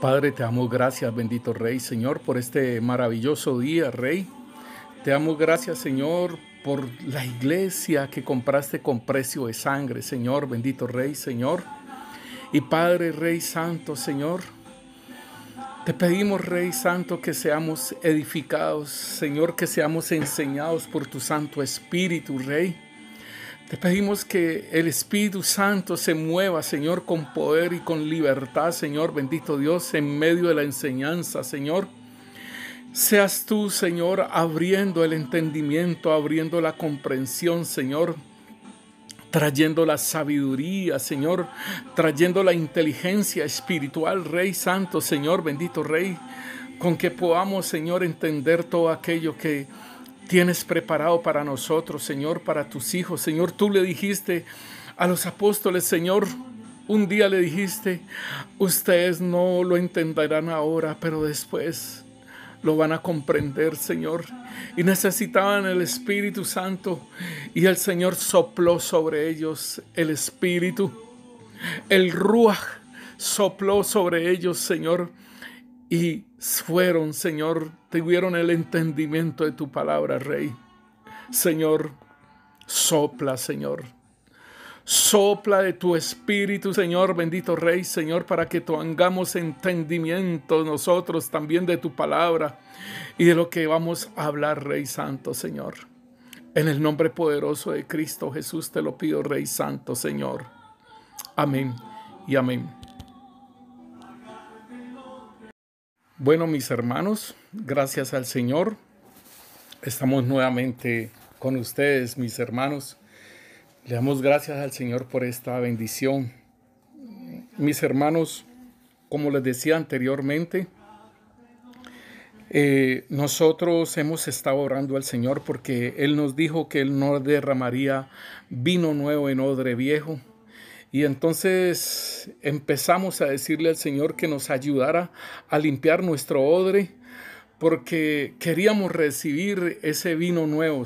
Padre, te damos gracias, bendito Rey, Señor, por este maravilloso día, Rey. Te damos gracias, Señor, por la iglesia que compraste con precio de sangre, Señor, bendito Rey, Señor. Y Padre, Rey Santo, Señor, te pedimos, Rey Santo, que seamos edificados, Señor, que seamos enseñados por tu Santo Espíritu, Rey. Te pedimos que el Espíritu Santo se mueva, Señor, con poder y con libertad, Señor, bendito Dios, en medio de la enseñanza, Señor. Seas tú, Señor, abriendo el entendimiento, abriendo la comprensión, Señor, trayendo la sabiduría, Señor, trayendo la inteligencia espiritual, Rey Santo, Señor, bendito Rey, con que podamos, Señor, entender todo aquello que tienes preparado para nosotros, Señor, para tus hijos. Señor, tú le dijiste a los apóstoles, Señor, un día le dijiste, ustedes no lo entenderán ahora, pero después lo van a comprender, Señor. Y necesitaban el Espíritu Santo, y el Señor sopló sobre ellos el Espíritu. El Ruaj sopló sobre ellos, Señor, y fueron, Señor, tuvieron el entendimiento de tu palabra, Rey. Señor, sopla, Señor. Sopla de tu Espíritu, Señor, bendito Rey, Señor, para que tengamos entendimiento nosotros también de tu palabra y de lo que vamos a hablar, Rey Santo, Señor. En el nombre poderoso de Cristo Jesús te lo pido, Rey Santo, Señor. Amén y amén. Bueno, mis hermanos, gracias al Señor, estamos nuevamente con ustedes, mis hermanos. Le damos gracias al Señor por esta bendición. Mis hermanos, como les decía anteriormente, nosotros hemos estado orando al Señor porque Él nos dijo que Él no derramaría vino nuevo en odre viejo. Y entonces empezamos a decirle al Señor que nos ayudara a limpiar nuestro odre, porque queríamos recibir ese vino nuevo.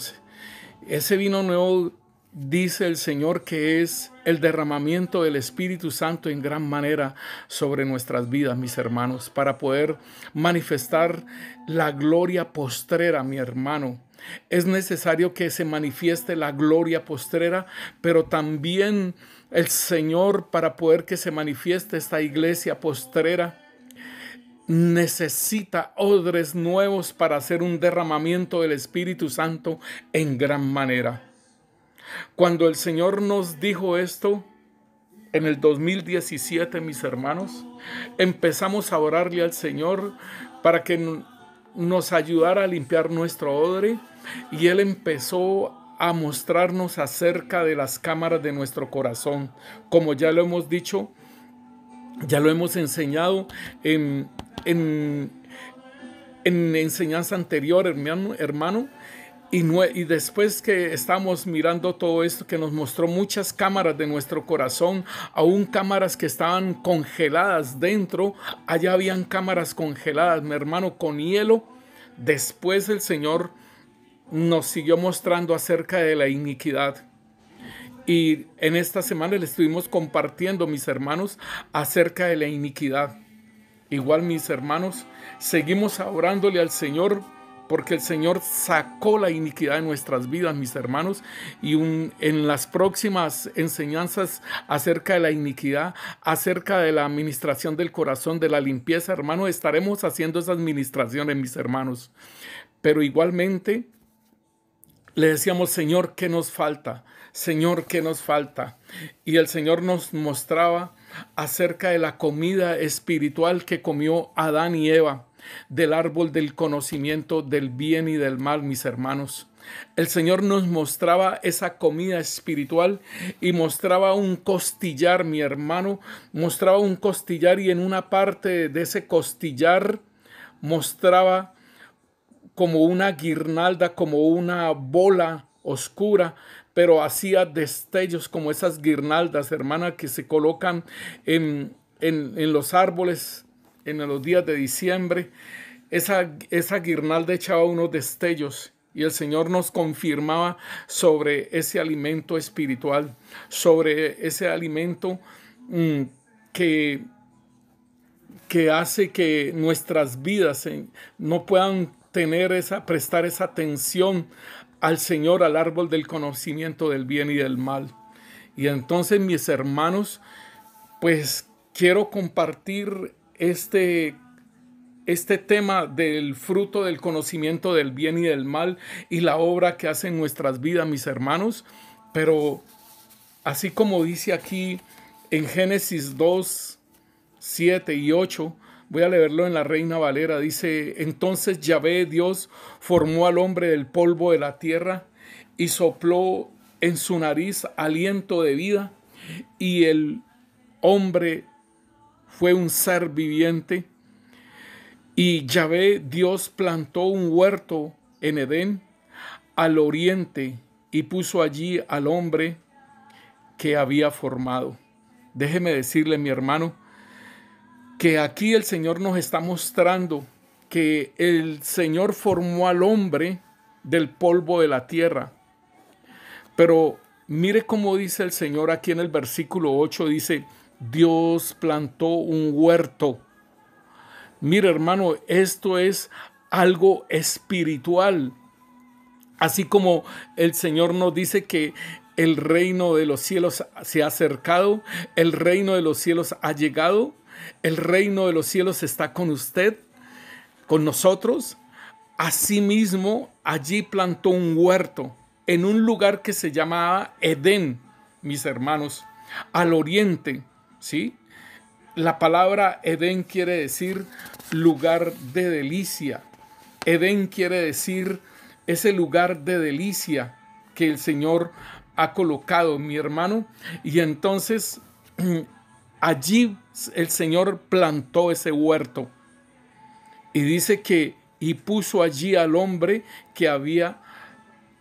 Ese vino nuevo, dice el Señor, que es el derramamiento del Espíritu Santo en gran manera sobre nuestras vidas, mis hermanos, para poder manifestar la gloria postrera, mi hermano. Es necesario que se manifieste la gloria postrera, pero también el Señor, para poder que se manifieste esta iglesia postrera, necesita odres nuevos para hacer un derramamiento del Espíritu Santo en gran manera. Cuando el Señor nos dijo esto, en el 2017, mis hermanos, empezamos a orarle al Señor para que nos ayudara a limpiar nuestro odre, y Él empezó a mostrarnos acerca de las cámaras de nuestro corazón. Como ya lo hemos dicho, ya lo hemos enseñado en enseñanza anterior, hermano. Y después que estamos mirando todo esto, que nos mostró muchas cámaras de nuestro corazón, aún cámaras que estaban congeladas dentro, allá habían cámaras congeladas, mi hermano, con hielo. Después el Señor nos siguió mostrando acerca de la iniquidad. Y en esta semana le estuvimos compartiendo, mis hermanos, acerca de la iniquidad. Igual, mis hermanos, seguimos orándole al Señor, porque el Señor sacó la iniquidad de nuestras vidas, mis hermanos, y en las próximas enseñanzas acerca de la iniquidad, acerca de la administración del corazón, de la limpieza, hermano, estaremos haciendo esas administraciones, mis hermanos. Pero igualmente le decíamos, Señor, ¿qué nos falta? Señor, ¿qué nos falta? Y el Señor nos mostraba acerca de la comida espiritual que comió Adán y Eva, del árbol del conocimiento del bien y del mal, mis hermanos. El Señor nos mostraba esa comida espiritual y mostraba un costillar, mi hermano, mostraba un costillar, y en una parte de ese costillar mostraba como una guirnalda, como una bola oscura, pero hacía destellos como esas guirnaldas, hermana, que se colocan en los árboles en los días de diciembre. Esa guirnalda echaba unos destellos, y el Señor nos confirmaba sobre ese alimento espiritual, sobre ese alimento que que hace que nuestras vidas no puedan prestar esa atención al Señor, al árbol del conocimiento del bien y del mal. Y entonces, mis hermanos, pues quiero compartir este tema del fruto del conocimiento del bien y del mal y la obra que hace en nuestras vidas, mis hermanos. Pero así como dice aquí en Génesis 2, 7 y 8, voy a leerlo en la Reina Valera. Dice: entonces Yahvé Dios formó al hombre del polvo de la tierra y sopló en su nariz aliento de vida, y el hombre fue un ser viviente. Y Yahvé Dios plantó un huerto en Edén al oriente y puso allí al hombre que había formado. Déjeme decirle, mi hermano, que aquí el Señor nos está mostrando que el Señor formó al hombre del polvo de la tierra. Pero mire cómo dice el Señor aquí en el versículo 8, dice: Dios plantó un huerto. Mire, hermano, esto es algo espiritual. Así como el Señor nos dice que el reino de los cielos se ha acercado, el reino de los cielos ha llegado, el reino de los cielos está con usted, con nosotros. Asimismo, allí plantó un huerto en un lugar que se llamaba Edén, mis hermanos, al oriente, ¿sí? La palabra Edén quiere decir lugar de delicia. Edén quiere decir ese lugar de delicia que el Señor ha colocado, mi hermano. Y entonces allí el Señor plantó ese huerto. Y dice que y puso allí al hombre que había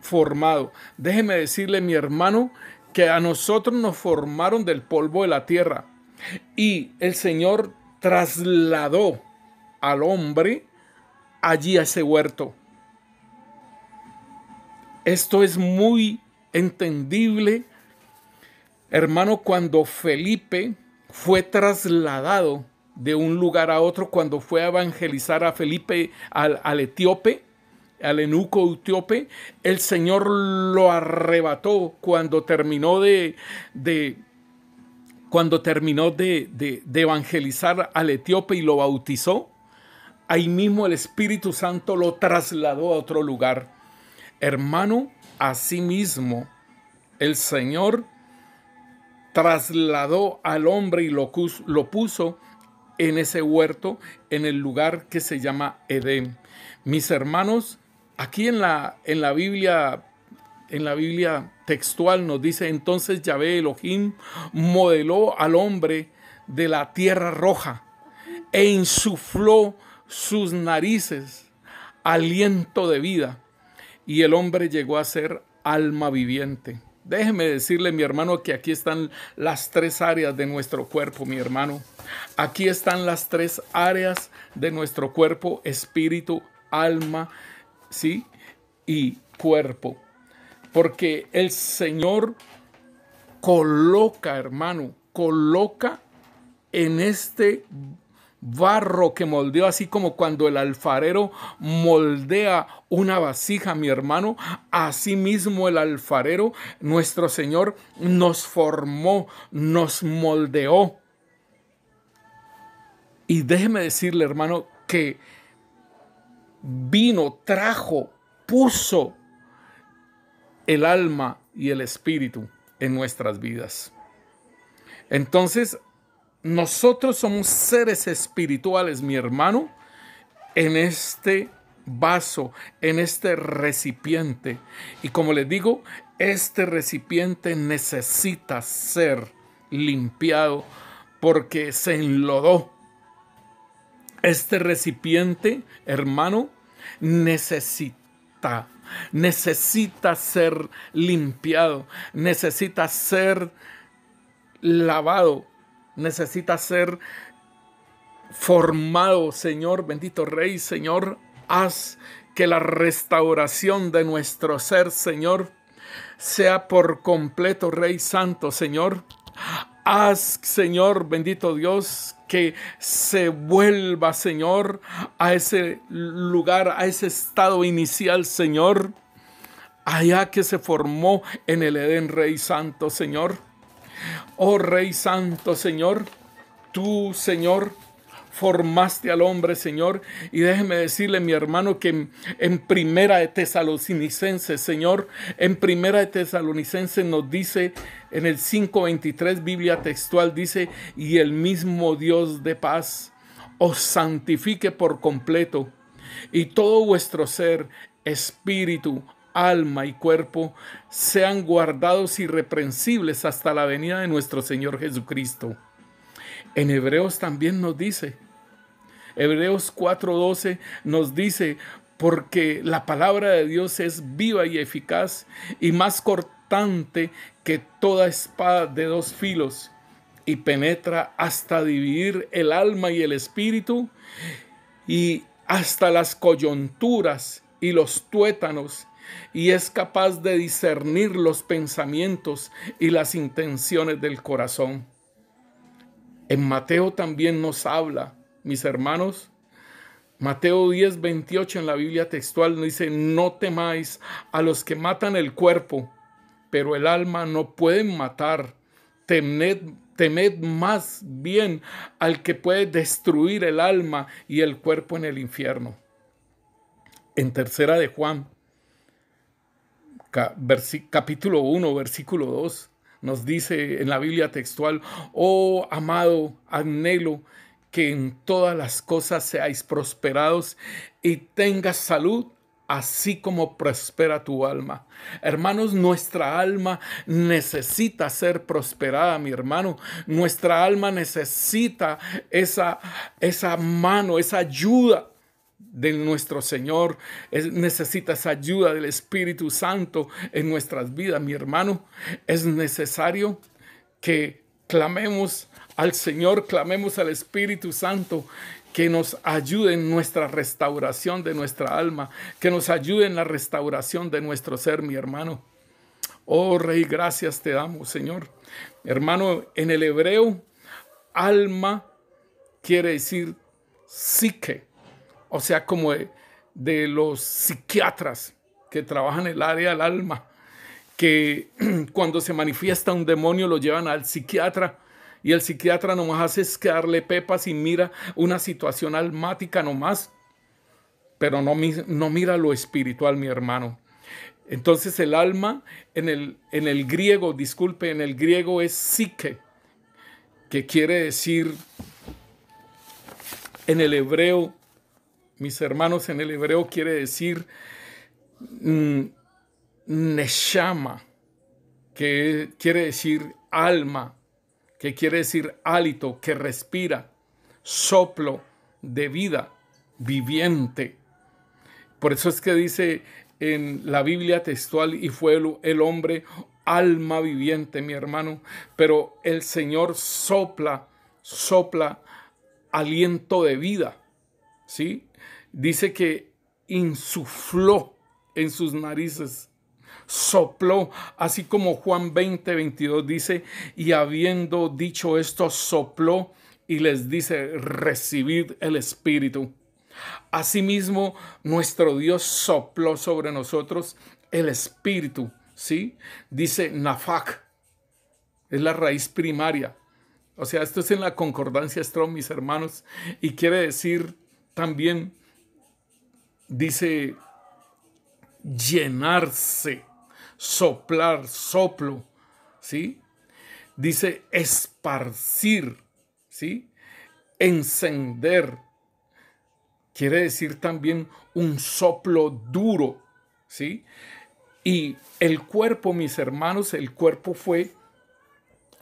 formado. Déjeme decirle, mi hermano, que a nosotros nos formaron del polvo de la tierra. Y el Señor trasladó al hombre allí a ese huerto. Esto es muy entendible, hermano, cuando Felipe fue trasladado de un lugar a otro, cuando fue a evangelizar a Felipe, al etíope, al eunuco etíope. El Señor lo arrebató cuando terminó de evangelizar al etíope y lo bautizó. Ahí mismo el Espíritu Santo lo trasladó a otro lugar. Hermano, así mismo el Señor trasladó al hombre y lo puso en ese huerto, en el lugar que se llama Edén. Mis hermanos, aquí en la Biblia textual nos dice: entonces Yahvé Elohim modeló al hombre de la tierra roja e insufló sus narices aliento de vida, y el hombre llegó a ser alma viviente. Déjeme decirle, mi hermano, que aquí están las tres áreas de nuestro cuerpo, mi hermano. Aquí están las tres áreas de nuestro cuerpo: espíritu, alma, ¿sí? Y cuerpo. Porque el Señor coloca, hermano, coloca en este barro que moldeó, así como cuando el alfarero moldea una vasija, mi hermano, así mismo el alfarero, nuestro Señor, nos formó, nos moldeó. Y déjeme decirle, hermano, que vino, trajo, puso el alma y el espíritu en nuestras vidas. Entonces, nosotros somos seres espirituales, mi hermano, en este vaso, en este recipiente. Y como les digo, este recipiente necesita ser limpiado porque se enlodó. Este recipiente, hermano, necesita ser limpiado, necesita ser lavado, necesita ser formado. Señor, bendito Rey, Señor, haz que la restauración de nuestro ser, Señor, sea por completo, Rey Santo, Señor. Haz, Señor, bendito Dios, que se vuelva, Señor, a ese lugar, a ese estado inicial, Señor, allá que se formó en el Edén, Rey Santo, Señor. Oh Rey Santo, Señor, tú, Señor, formaste al hombre, Señor, y déjeme decirle, mi hermano, que en Primera de Tesalonicenses, Señor, en Primera de Tesalonicenses nos dice, en el 5:23, Biblia textual, dice, y el mismo Dios de paz os santifique por completo, y todo vuestro ser, espíritu, alma y cuerpo sean guardados irreprensibles hasta la venida de nuestro Señor Jesucristo. En Hebreos también nos dice, Hebreos 4:12 nos dice, porque la palabra de Dios es viva y eficaz y más cortante que toda espada de dos filos y penetra hasta dividir el alma y el espíritu y hasta las coyunturas y los tuétanos, y es capaz de discernir los pensamientos y las intenciones del corazón. En Mateo también nos habla, mis hermanos, Mateo 10:28 en la Biblia textual nos dice, no temáis a los que matan el cuerpo, pero el alma no pueden matar. Temed más bien al que puede destruir el alma y el cuerpo en el infierno. En Tercera de Juan, capítulo 1, versículo 2, nos dice en la Biblia textual, oh amado, anhelo que en todas las cosas seáis prosperados y tengas salud, así como prospera tu alma. Hermanos, nuestra alma necesita ser prosperada, mi hermano. Nuestra alma necesita esa mano, esa ayuda de nuestro Señor, necesita esa ayuda del Espíritu Santo en nuestras vidas, mi hermano. Es necesario que clamemos al Señor, clamemos al Espíritu Santo, que nos ayude en nuestra restauración de nuestra alma, que nos ayude en la restauración de nuestro ser, mi hermano. Oh Rey, gracias te damos, Señor. Hermano, en el hebreo, alma quiere decir psique, o sea, como de los psiquiatras que trabajan en el área del alma, que cuando se manifiesta un demonio lo llevan al psiquiatra y el psiquiatra nomás hace es que darle pepas y mira una situación almática nomás, pero no mira lo espiritual, mi hermano. Entonces el alma en el griego, disculpe, en el griego es psique, que quiere decir en el hebreo, mis hermanos, en el hebreo quiere decir neshama, que quiere decir alma, que quiere decir hálito, que respira, soplo de vida, viviente. Por eso es que dice en la Biblia textual, y fue el hombre alma viviente, mi hermano. Pero el Señor sopla aliento de vida, ¿sí? Dice que insufló en sus narices, sopló, así como Juan 20:22 dice, y habiendo dicho esto, sopló y les dice, recibid el Espíritu. Asimismo, nuestro Dios sopló sobre nosotros el Espíritu, ¿sí? Dice nafak, es la raíz primaria. O sea, esto es en la concordancia Strong, mis hermanos, y quiere decir también, dice llenarse, soplar, soplo, ¿sí? Dice esparcir, ¿sí? Encender. Quiere decir también un soplo duro, ¿sí? Y el cuerpo, mis hermanos, el cuerpo fue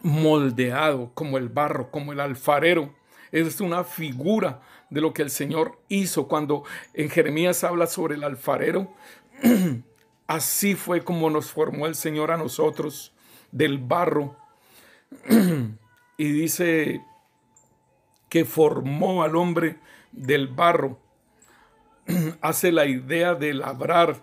moldeado como el barro, como el alfarero. Es una figura de lo que el Señor hizo cuando en Jeremías habla sobre el alfarero. Así fue como nos formó el Señor a nosotros del barro. Y dice que formó al hombre del barro. Hace la idea de labrar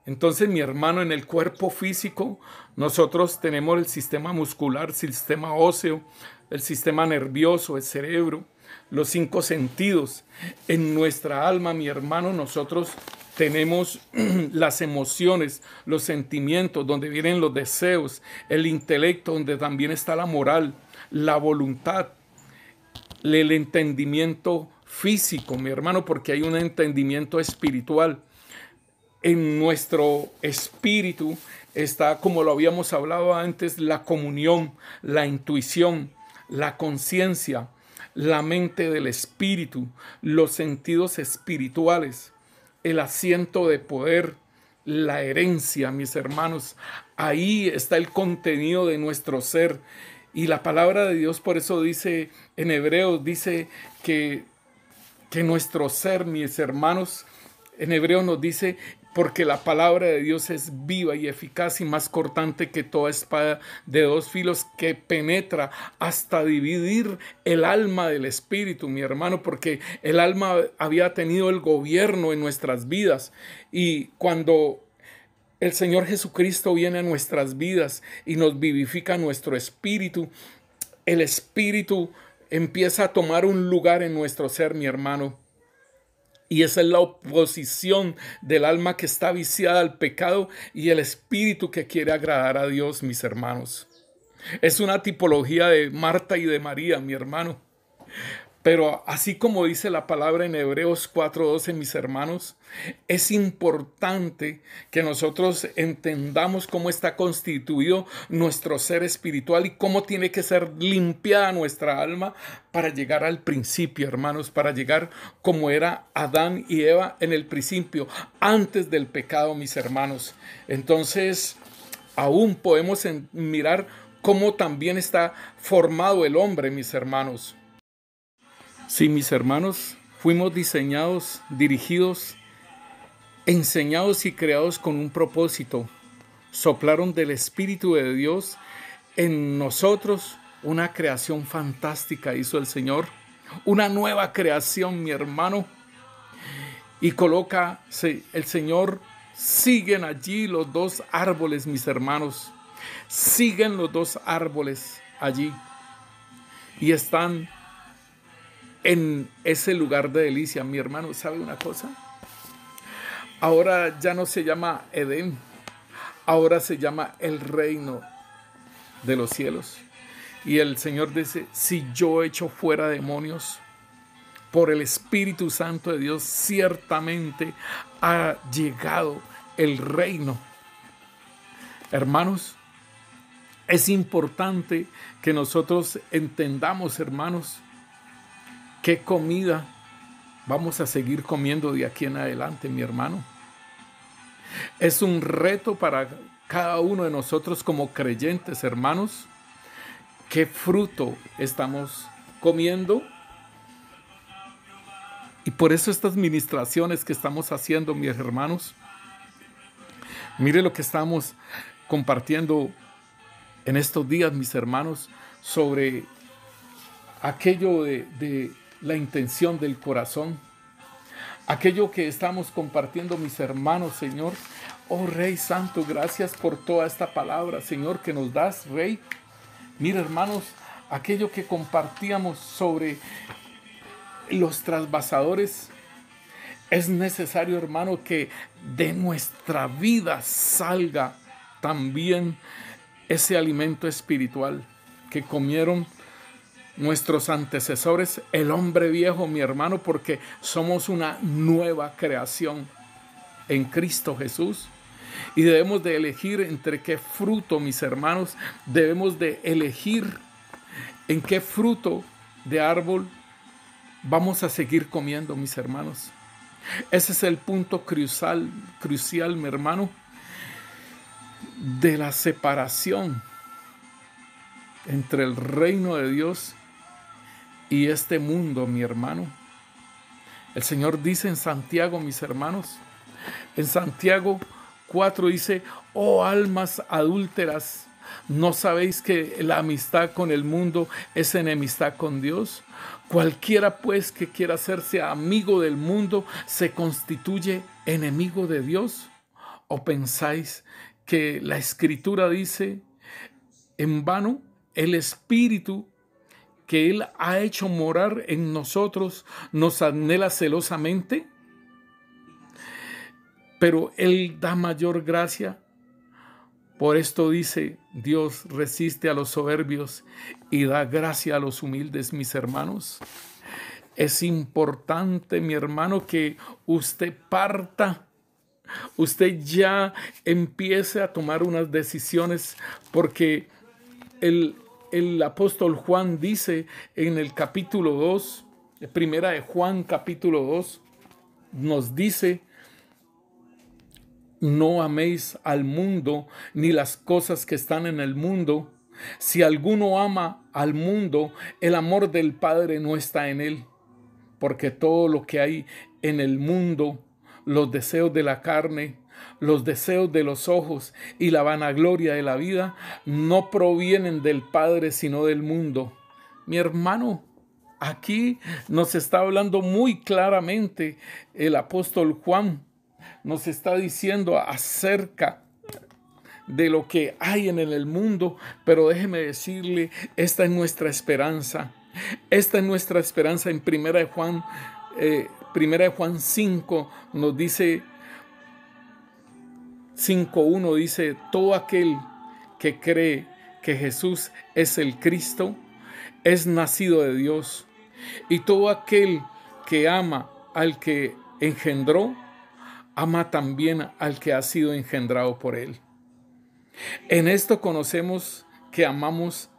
Entonces, mi hermano, en el cuerpo físico, nosotros tenemos el sistema muscular, el sistema óseo, el sistema nervioso, el cerebro, los 5 sentidos. En nuestra alma, mi hermano, nosotros tenemos las emociones, los sentimientos, donde vienen los deseos, el intelecto, donde también está la moral, la voluntad, el entendimiento físico, mi hermano, porque hay un entendimiento espiritual. En nuestro espíritu está, como lo habíamos hablado antes, la comunión, la intuición, la conciencia, la mente del espíritu, los sentidos espirituales, el asiento de poder, la herencia, mis hermanos. Ahí está el contenido de nuestro ser. Y la palabra de Dios, por eso dice en Hebreos, dice que nuestro ser, mis hermanos, en Hebreos nos dice, porque la palabra de Dios es viva y eficaz y más cortante que toda espada de 2 filos, que penetra hasta dividir el alma del espíritu, mi hermano, porque el alma había tenido el gobierno en nuestras vidas. Y cuando el Señor Jesucristo viene a nuestras vidas y nos vivifica nuestro espíritu, el espíritu empieza a tomar un lugar en nuestro ser, mi hermano. Y esa es la oposición del alma que está viciada al pecado y el espíritu que quiere agradar a Dios, mis hermanos. Es una tipología de Marta y de María, mi hermano. Pero así como dice la palabra en Hebreos 4:12, mis hermanos, es importante que nosotros entendamos cómo está constituido nuestro ser espiritual y cómo tiene que ser limpiada nuestra alma para llegar al principio, hermanos, para llegar como era Adán y Eva en el principio, antes del pecado, mis hermanos. Entonces, aún podemos mirar cómo también está formado el hombre, mis hermanos. Sí, mis hermanos, fuimos diseñados, dirigidos, enseñados y creados con un propósito. Soplaron del Espíritu de Dios en nosotros. Una creación fantástica hizo el Señor. Una nueva creación, mi hermano. Y coloca, el Señor, siguen allí los 2 árboles, mis hermanos. Siguen los 2 árboles allí. Y están en ese lugar de delicia, mi hermano. ¿Sabe una cosa? Ahora ya no se llama Edén, ahora se llama el reino de los cielos. Y el Señor dice, si yo echo fuera demonios por el Espíritu Santo de Dios, ciertamente ha llegado el reino. Hermanos, es importante que nosotros entendamos, hermanos, qué comida vamos a seguir comiendo de aquí en adelante, mi hermano. Es un reto para cada uno de nosotros como creyentes, hermanos. ¿Qué fruto estamos comiendo? Y por eso estas ministraciones que estamos haciendo, mis hermanos, mire lo que estamos compartiendo en estos días, mis hermanos, sobre aquello de la intención del corazón, aquello que estamos compartiendo, mis hermanos, Señor. Oh Rey Santo, gracias por toda esta palabra, Señor, que nos das, Rey. Mira, hermanos, aquello que compartíamos sobre los trasvasadores, es necesario, hermano, que de nuestra vida salga también ese alimento espiritual que comieron nuestros antecesores, el hombre viejo, mi hermano, porque somos una nueva creación en Cristo Jesús. Y debemos de elegir entre qué fruto, mis hermanos, debemos de elegir en qué fruto de árbol vamos a seguir comiendo, mis hermanos. Ese es el punto crucial, mi hermano, de la separación entre el reino de Dios y este mundo, mi hermano. El Señor dice en Santiago, mis hermanos, en Santiago 4 dice, oh almas adúlteras, ¿no sabéis que la amistad con el mundo es enemistad con Dios? Cualquiera pues que quiera hacerse amigo del mundo se constituye enemigo de Dios. ¿O pensáis que la Escritura dice en vano el Espíritu que Él ha hecho morar en nosotros nos anhela celosamente? Pero Él da mayor gracia. Por esto dice, Dios resiste a los soberbios y da gracia a los humildes, mis hermanos. Es importante, mi hermano, que usted parta, usted ya empiece a tomar unas decisiones, porque el apóstol Juan dice en el capítulo 2, primera de Juan capítulo 2, nos dice: no améis al mundo ni las cosas que están en el mundo. Si alguno ama al mundo, el amor del Padre no está en él. Porque todo lo que hay en el mundo, los deseos de la carne, los deseos de los ojos y la vanagloria de la vida, no provienen del Padre, sino del mundo. Mi hermano, aquí nos está hablando muy claramente el apóstol Juan. Nos está diciendo acerca de lo que hay en el mundo, pero déjeme decirle, esta es nuestra esperanza. Esta es nuestra esperanza. En primera de Juan 5 nos dice, 5:1 dice: todo aquel que cree que Jesús es el Cristo es nacido de Dios, y todo aquel que ama al que engendró, ama también al que ha sido engendrado por él. En esto conocemos que amamos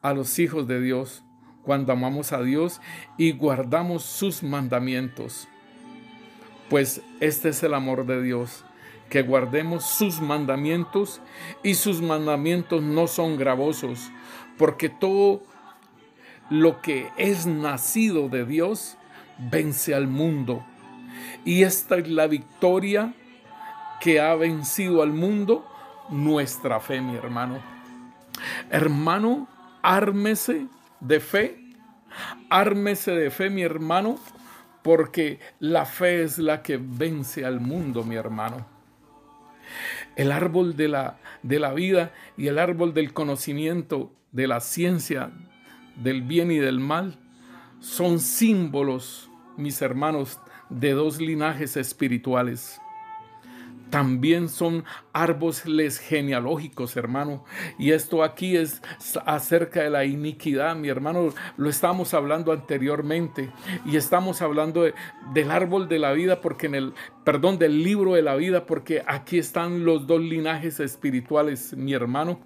a los hijos de Dios, cuando amamos a Dios y guardamos sus mandamientos. Pues este es el amor de Dios, que guardemos sus mandamientos, y sus mandamientos no son gravosos, porque todo lo que es nacido de Dios vence al mundo. Y esta es la victoria que ha vencido al mundo, nuestra fe, mi hermano. Hermano, ármese de fe, mi hermano, porque la fe es la que vence al mundo, mi hermano. El árbol de la vida y el árbol del conocimiento, de la ciencia, del bien y del mal, son símbolos, mis hermanos, de dos linajes espirituales. También son árboles genealógicos, hermano. Y esto aquí es acerca de la iniquidad, mi hermano. Lo estábamos hablando anteriormente. Y estamos hablando del árbol de la vida, porque del libro de la vida, porque aquí están los dos linajes espirituales, mi hermano.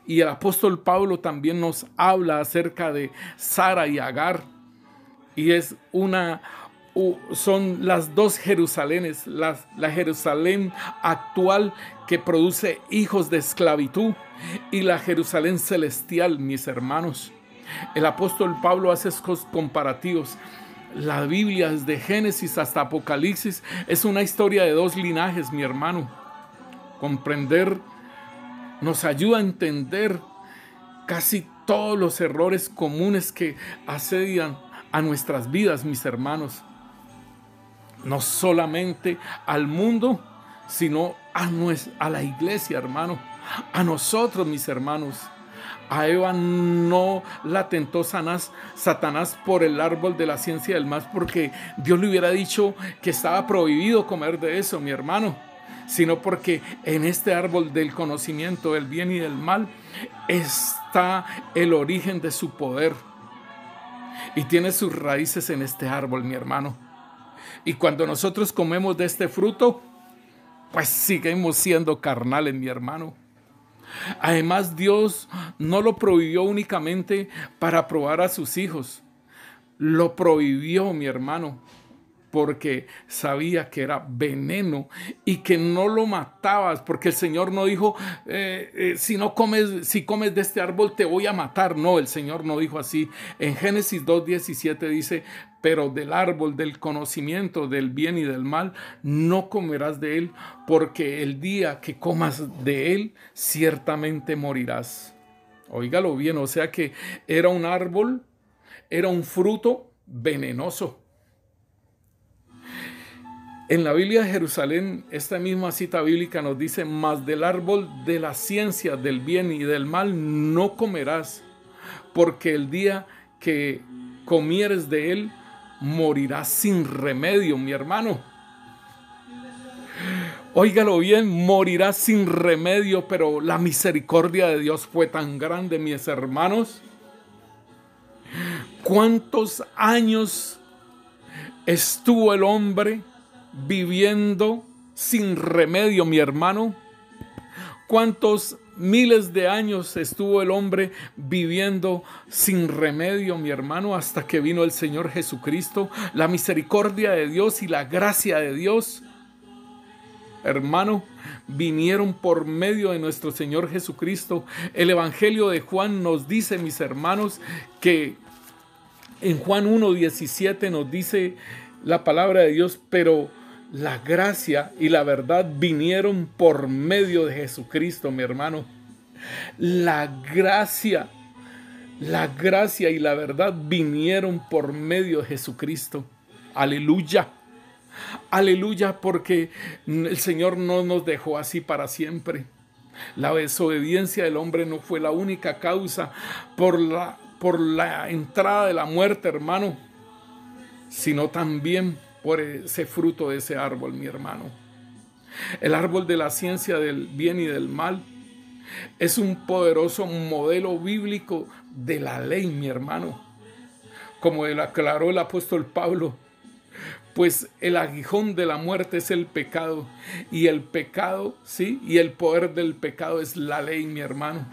Y el apóstol Pablo también nos habla acerca de Sara y Agar. Y son las dos Jerusalenes, la Jerusalén actual, que produce hijos de esclavitud, y la Jerusalén celestial, mis hermanos. El apóstol Pablo hace estos comparativos. La Biblia, desde Génesis hasta Apocalipsis, es una historia de dos linajes, mi hermano. Comprender nos ayuda a entender casi todos los errores comunes que asedian a nuestras vidas, mis hermanos. No solamente al mundo, sino a la iglesia, hermano. A nosotros, mis hermanos. A Eva no la tentó Satanás por el árbol de la ciencia del mal, porque Dios le hubiera dicho que estaba prohibido comer de eso, mi hermano, sino porque en este árbol del conocimiento del bien y del mal está el origen de su poder, y tiene sus raíces en este árbol, mi hermano. Y cuando nosotros comemos de este fruto, pues seguimos siendo carnales, mi hermano. Además, Dios no lo prohibió únicamente para probar a sus hijos. Lo prohibió, mi hermano, porque sabía que era veneno y que no lo matabas, porque el Señor no dijo, si comes de este árbol te voy a matar. No, el Señor no dijo así. En Génesis 2:17 dice: pero del árbol del conocimiento del bien y del mal no comerás de él, porque el día que comas de él ciertamente morirás. Óigalo bien, o sea que era un árbol, era un fruto venenoso. En la Biblia de Jerusalén, esta misma cita bíblica nos dice: mas del árbol de la ciencia del bien y del mal no comerás, porque el día que comieres de él, morirás sin remedio, mi hermano. Óigalo bien, morirás sin remedio, pero la misericordia de Dios fue tan grande, mis hermanos. ¿Cuántos años estuvo el hombre viviendo sin remedio, mi hermano? ¿Cuántos miles de años estuvo el hombre viviendo sin remedio, mi hermano? Hasta que vino el Señor Jesucristo, la misericordia de Dios y la gracia de Dios, hermano, vinieron por medio de nuestro Señor Jesucristo. El Evangelio de Juan nos dice, mis hermanos, que en Juan 1:17 nos dice la palabra de Dios: pero la gracia y la verdad vinieron por medio de Jesucristo, mi hermano. La gracia y la verdad vinieron por medio de Jesucristo. Aleluya. Aleluya, porque el Señor no nos dejó así para siempre. La desobediencia del hombre no fue la única causa por la entrada de la muerte, hermano, sino también por ese fruto de ese árbol, mi hermano. El árbol de la ciencia del bien y del mal es un poderoso modelo bíblico de la ley, mi hermano. Como lo aclaró el apóstol Pablo, pues el aguijón de la muerte es el pecado, y el pecado, sí, y el poder del pecado es la ley, mi hermano.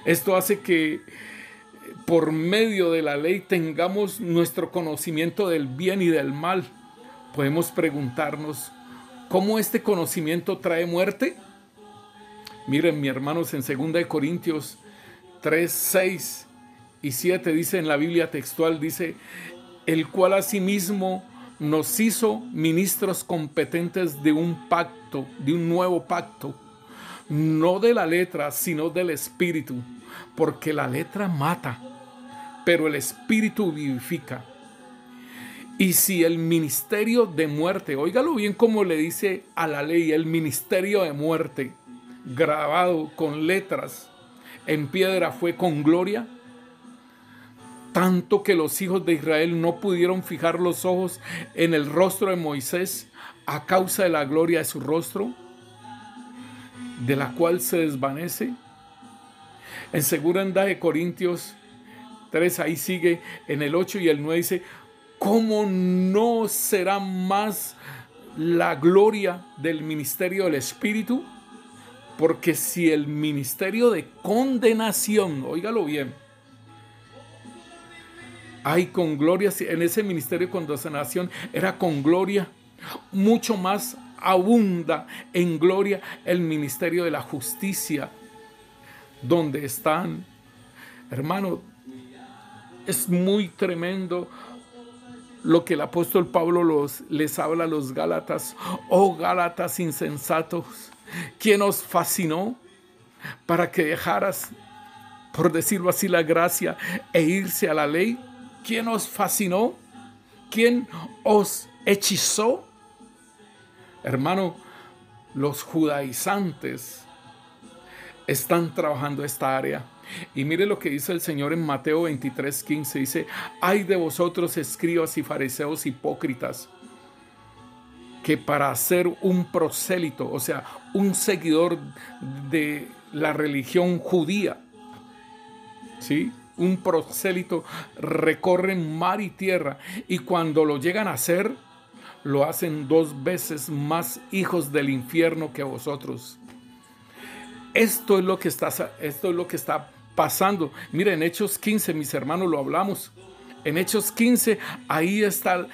Esto hace que por medio de la ley tengamos nuestro conocimiento del bien y del mal. Podemos preguntarnos: ¿cómo este conocimiento trae muerte? Miren, mis hermanos, en 2 Corintios 3, 6 y 7 dice en la Biblia textual, dice: el cual asimismo nos hizo ministros competentes de un pacto, de un nuevo pacto, no de la letra, sino del Espíritu, porque la letra mata, pero el Espíritu vivifica. Y si el ministerio de muerte, óigalo bien como le dice a la ley, el ministerio de muerte, grabado con letras en piedra, fue con gloria, tanto que los hijos de Israel no pudieron fijar los ojos en el rostro de Moisés a causa de la gloria de su rostro, de la cual se desvanece. En 2 Corintios 3, ahí sigue en el 8 y el 9, dice: ¿cómo no será más la gloria del ministerio del Espíritu? Porque si el ministerio de condenación, óigalo bien, hay con gloria, en ese ministerio de condenación era con gloria, mucho más abunda en gloria el ministerio de la justicia, donde están, hermano, es muy tremendo lo que el apóstol Pablo les habla a los Gálatas. Oh Gálatas insensatos, ¿quién os fascinó para que dejaras, por decirlo así, la gracia e irse a la ley? ¿Quién os fascinó? ¿Quién os hechizó? Hermano, los judaizantes están trabajando esta área. Y mire lo que dice el Señor en Mateo 23:15. Dice: ay de vosotros, escribas y fariseos hipócritas, que para ser un prosélito, o sea, un seguidor de la religión judía, ¿sí?, un prosélito, recorren mar y tierra, y cuando lo llegan a hacer, lo hacen 2 veces más hijos del infierno que vosotros. Esto es lo que está pasando. Miren, en Hechos 15, mis hermanos, lo hablamos. En Hechos 15, ahí está,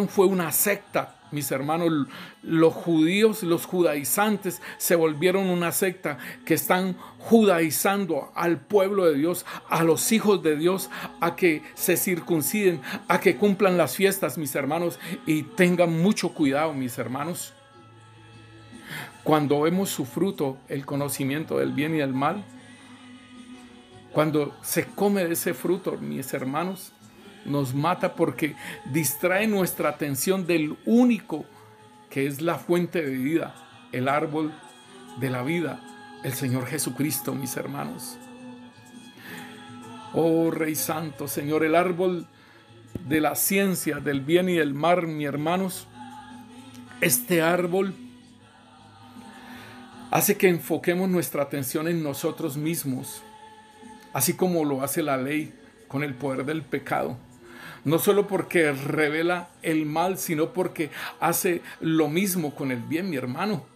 fue una secta, mis hermanos. Los judíos, los judaizantes, se volvieron una secta que están judaizando al pueblo de Dios, a los hijos de Dios, a que se circunciden, a que cumplan las fiestas, mis hermanos, y tengan mucho cuidado, mis hermanos. Cuando vemos su fruto, el conocimiento del bien y del mal, cuando se come de ese fruto, mis hermanos, nos mata, porque distrae nuestra atención del único que es la fuente de vida, el árbol de la vida, el Señor Jesucristo, mis hermanos. Oh Rey Santo, Señor, el árbol de la ciencia, del bien y del mal, mis hermanos. Este árbol hace que enfoquemos nuestra atención en nosotros mismos, así como lo hace la ley con el poder del pecado. No solo porque revela el mal, sino porque hace lo mismo con el bien, mi hermano.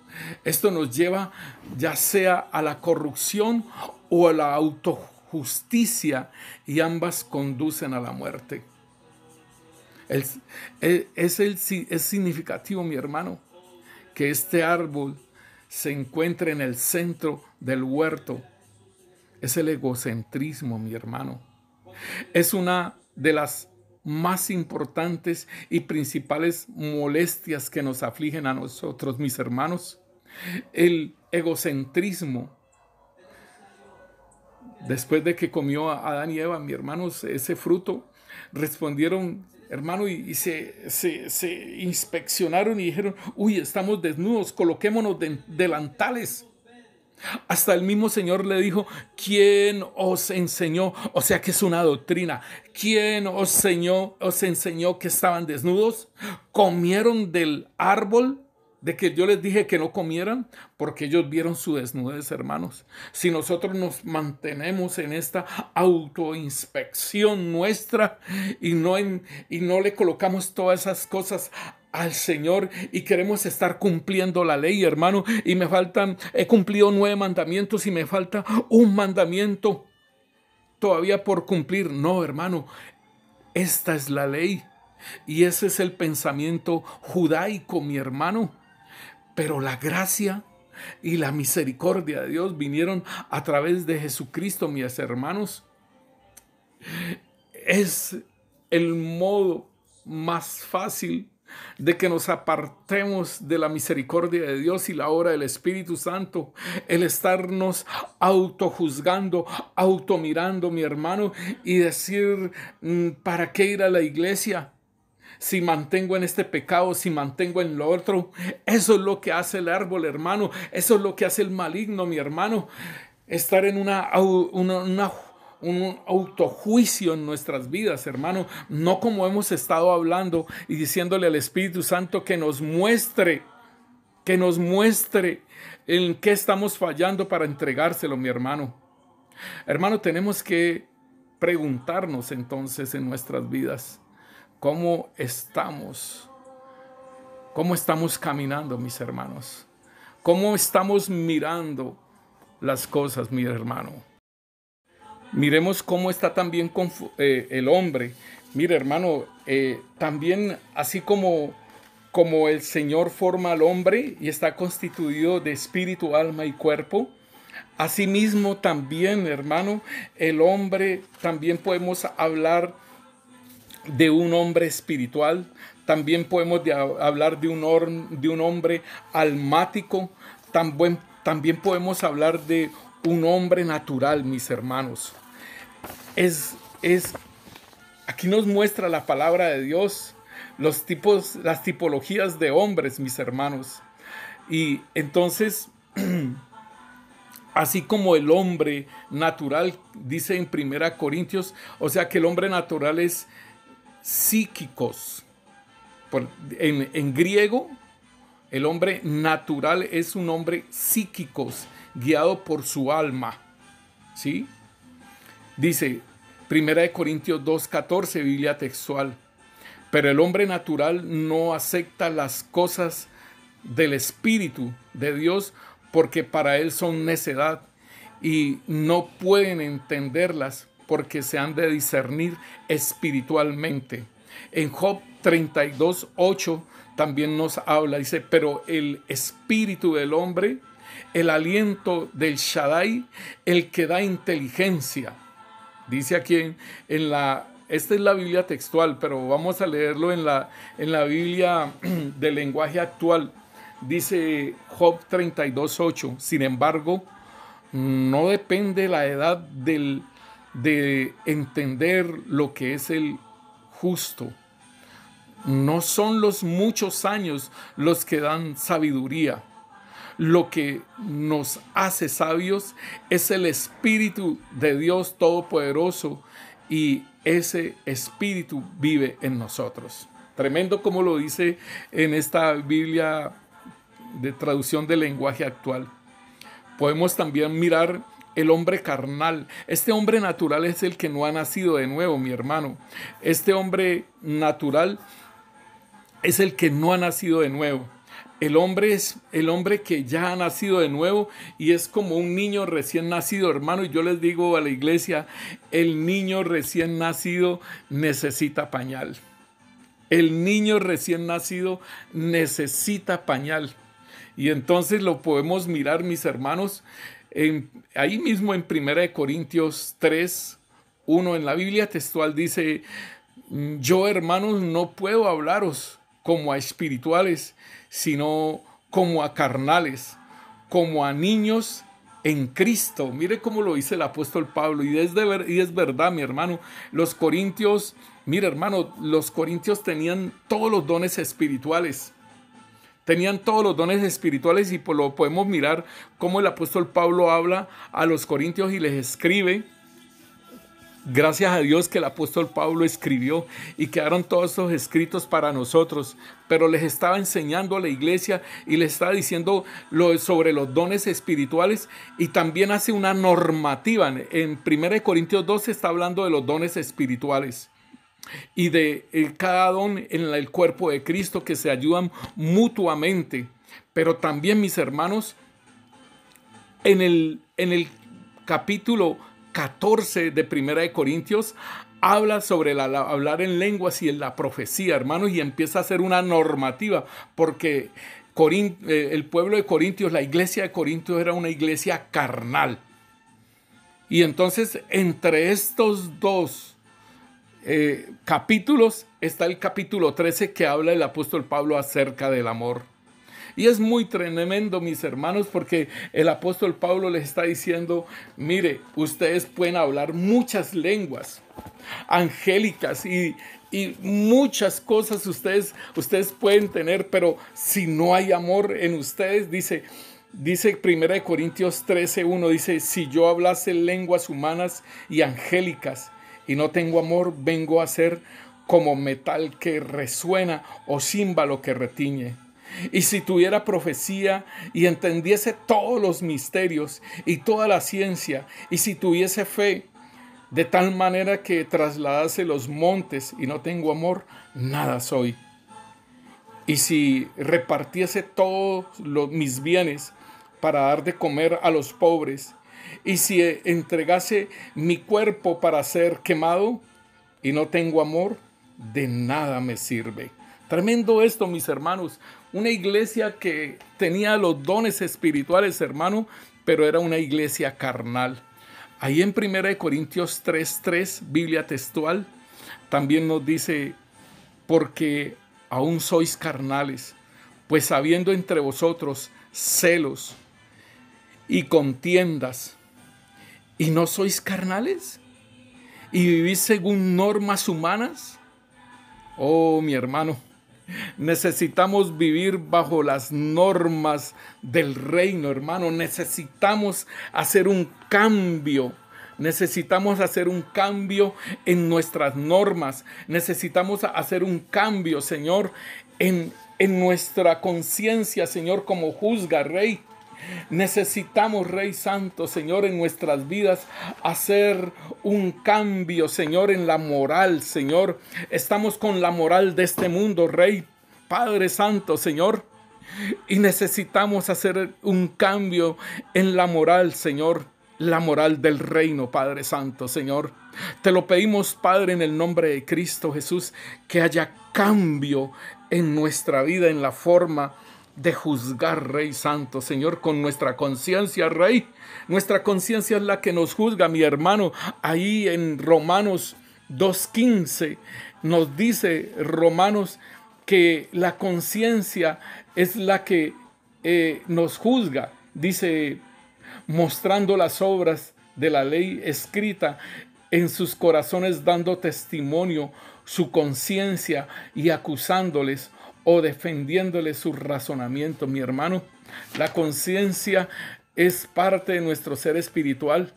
Esto nos lleva ya sea a la corrupción o a la autojusticia, y ambas conducen a la muerte. Es significativo, mi hermano, que este árbol se encuentre en el centro del huerto. Es el egocentrismo, mi hermano. Es una de las más importantes y principales molestias que nos afligen a nosotros, mis hermanos. El egocentrismo. Después de que comió Adán y Eva, mis hermanos, ese fruto, respondieron, hermano, y se inspeccionaron y dijeron: uy, estamos desnudos, coloquémonos delantales. Hasta el mismo Señor le dijo: ¿quién os enseñó? O sea que es una doctrina. ¿Quién os enseñó que estaban desnudos? ¿Comieron del árbol de que yo les dije que no comieran? Porque ellos vieron su desnudez, hermanos. Si nosotros nos mantenemos en esta autoinspección nuestra y no le colocamos todas esas cosas al Señor y queremos estar cumpliendo la ley, hermano, y he cumplido 9 mandamientos y me falta un mandamiento todavía por cumplir. No, hermano, esta es la ley y ese es el pensamiento judaico, mi hermano. Pero la gracia y la misericordia de Dios vinieron a través de Jesucristo, mis hermanos. Es el modo más fácil de que nos apartemos de la misericordia de Dios y la obra del Espíritu Santo, el estarnos autojuzgando, automirando, mi hermano, y decir: ¿para qué ir a la iglesia si mantengo en este pecado, si mantengo en lo otro? Eso es lo que hace el árbol, hermano. Eso es lo que hace el maligno, mi hermano. Estar en un autojuicio en nuestras vidas, hermano. No como hemos estado hablando y diciéndole al Espíritu Santo que nos muestre en qué estamos fallando para entregárselo, mi hermano. Hermano, tenemos que preguntarnos entonces en nuestras vidas: ¿cómo estamos caminando, mis hermanos? ¿Cómo estamos mirando las cosas, mi hermano? Miremos cómo está también el hombre. Mire, hermano, también así como el Señor forma al hombre y está constituido de espíritu, alma y cuerpo, asimismo también, hermano, el hombre, también podemos hablar de un hombre espiritual. También podemos hablar de un hombre almático. También podemos hablar de un hombre natural, mis hermanos. Aquí nos muestra la palabra de Dios las tipologías de hombres, mis hermanos. Y entonces, así como el hombre natural, dice en 1 Corintios, o sea que el hombre natural es psíquicos. En griego, el hombre natural es un hombre psíquicos, guiado por su alma. ¿Sí? Dice 1 Corintios 2:14, Biblia textual: pero el hombre natural no acepta las cosas del Espíritu de Dios, porque para él son necedad y no pueden entenderlas, porque se han de discernir espiritualmente. En Job 32:8 también nos habla, dice: pero el espíritu del hombre, el aliento del Shaddai, el que da inteligencia. Dice aquí esta es la Biblia textual, pero vamos a leerlo en la Biblia del lenguaje actual. Dice Job 32:8: sin embargo, no depende la edad de entender lo que es el justo. No son los muchos años los que dan sabiduría. Lo que nos hace sabios es el Espíritu de Dios Todopoderoso, y ese Espíritu vive en nosotros. Tremendo como lo dice en esta Biblia de traducción del lenguaje actual. Podemos también mirar el hombre carnal. Este hombre natural es el que no ha nacido de nuevo, mi hermano. Este hombre natural es el que no ha nacido de nuevo. El hombre es el hombre que ya ha nacido de nuevo y es como un niño recién nacido, hermano. Y yo les digo a la iglesia, el niño recién nacido necesita pañal. El niño recién nacido necesita pañal. Y entonces lo podemos mirar, mis hermanos, ahí mismo en 1 Corintios 3, 1, en la Biblia textual dice: yo, hermanos, no puedo hablaros como a espirituales, sino como a carnales, como a niños en Cristo. Mire cómo lo dice el apóstol Pablo, y es verdad, mi hermano. Los corintios, mire, hermano, los corintios tenían todos los dones espirituales. Tenían todos los dones espirituales, y lo podemos mirar cómo el apóstol Pablo habla a los corintios y les escribe. Gracias a Dios que el apóstol Pablo escribió y quedaron todos esos escritos para nosotros, pero les estaba enseñando a la iglesia y les estaba diciendo sobre los dones espirituales, y también hace una normativa. En 1 Corintios 12 está hablando de los dones espirituales y de cada don en el cuerpo de Cristo, que se ayudan mutuamente. Pero también, mis hermanos, en el capítulo 14 de 1 Corintios habla sobre hablar en lenguas y en la profecía, hermanos, y empieza a hacer una normativa, porque el pueblo de Corintios, la iglesia de Corintios, era una iglesia carnal. Y entonces, entre estos dos capítulos está el capítulo 13, que habla el apóstol Pablo acerca del amor. Y es muy tremendo, mis hermanos, porque el apóstol Pablo les está diciendo: mire, ustedes pueden hablar muchas lenguas angélicas y muchas cosas ustedes pueden tener, pero si no hay amor en ustedes, dice 1 Corintios 13:1, dice: si yo hablase lenguas humanas y angélicas y no tengo amor, vengo a ser como metal que resuena o címbalo que retiñe. Y si tuviera profecía y entendiese todos los misterios y toda la ciencia, y si tuviese fe de tal manera que trasladase los montes y no tengo amor, nada soy. Y si repartiese todos mis bienes para dar de comer a los pobres, y si entregase mi cuerpo para ser quemado y no tengo amor, de nada me sirve. Tremendo esto, mis hermanos. Una iglesia que tenía los dones espirituales, hermano, pero era una iglesia carnal. Ahí en 1 Corintios 3:3, Biblia textual, también nos dice: porque aún sois carnales, pues habiendo entre vosotros celos y contiendas, ¿y no sois carnales? ¿Y vivís según normas humanas? Oh, mi hermano, necesitamos vivir bajo las normas del reino, hermano. Necesitamos hacer un cambio. Necesitamos hacer un cambio en nuestras normas. Necesitamos hacer un cambio, Señor, en nuestra conciencia, Señor, como juzga, Rey. Necesitamos, Rey Santo, Señor, en nuestras vidas hacer un cambio, Señor, en la moral, Señor. Estamos con la moral de este mundo, Rey, Padre Santo, Señor, y necesitamos hacer un cambio en la moral, Señor, la moral del reino, Padre Santo, Señor. Te lo pedimos, Padre, en el nombre de Cristo Jesús, que haya cambio en nuestra vida, en la forma de juzgar, Rey Santo, Señor, con nuestra conciencia, Rey. Nuestra conciencia es la que nos juzga, mi hermano. Ahí en Romanos 2:15 nos dice Romanos que la conciencia es la que nos juzga. Dice: mostrando las obras de la ley escrita en sus corazones, dando testimonio su conciencia y acusándoles o defendiéndoles su razonamiento, mi hermano. La conciencia es parte de nuestro ser espiritual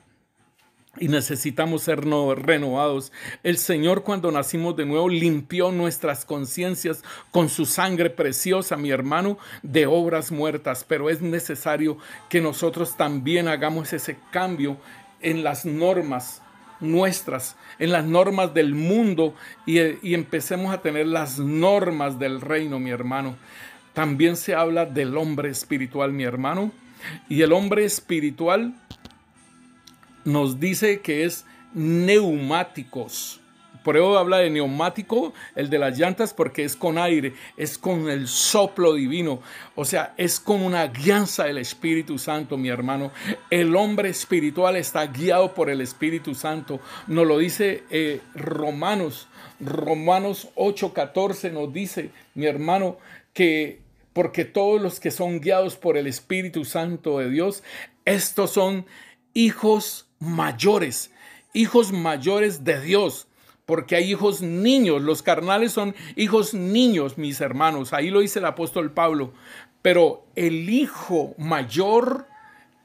y necesitamos ser renovados. El Señor, cuando nacimos de nuevo, limpió nuestras conciencias con su sangre preciosa, mi hermano, de obras muertas. Pero es necesario que nosotros también hagamos ese cambio en las normas nuestras, en las normas del mundo, y empecemos a tener las normas del reino, mi hermano. También se habla del hombre espiritual, mi hermano, y el hombre espiritual nos dice que es neumáticos. Por eso habla de neumático, el de las llantas, porque es con aire, es con el soplo divino. O sea, es con una guianza del Espíritu Santo, mi hermano. El hombre espiritual está guiado por el Espíritu Santo. Nos lo dice Romanos 8:14 nos dice, mi hermano, que porque todos los que son guiados por el Espíritu Santo de Dios, estos son hijos mayores de Dios, porque hay hijos niños. Los carnales son hijos niños, mis hermanos. Ahí lo dice el apóstol Pablo. Pero el hijo mayor,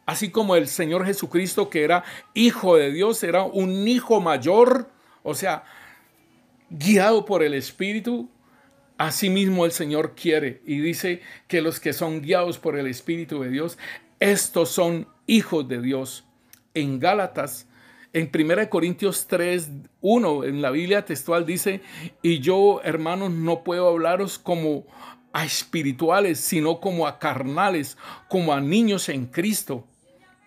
así como el Señor Jesucristo, que era hijo de Dios, era un hijo mayor, o sea, guiado por el Espíritu. Asimismo el Señor quiere y dice que los que son guiados por el Espíritu de Dios, estos son hijos de Dios. En Gálatas, en 1 Corintios 3:1, en la Biblia textual dice, y yo, hermanos, no puedo hablaros como a espirituales, sino como a carnales, como a niños en Cristo.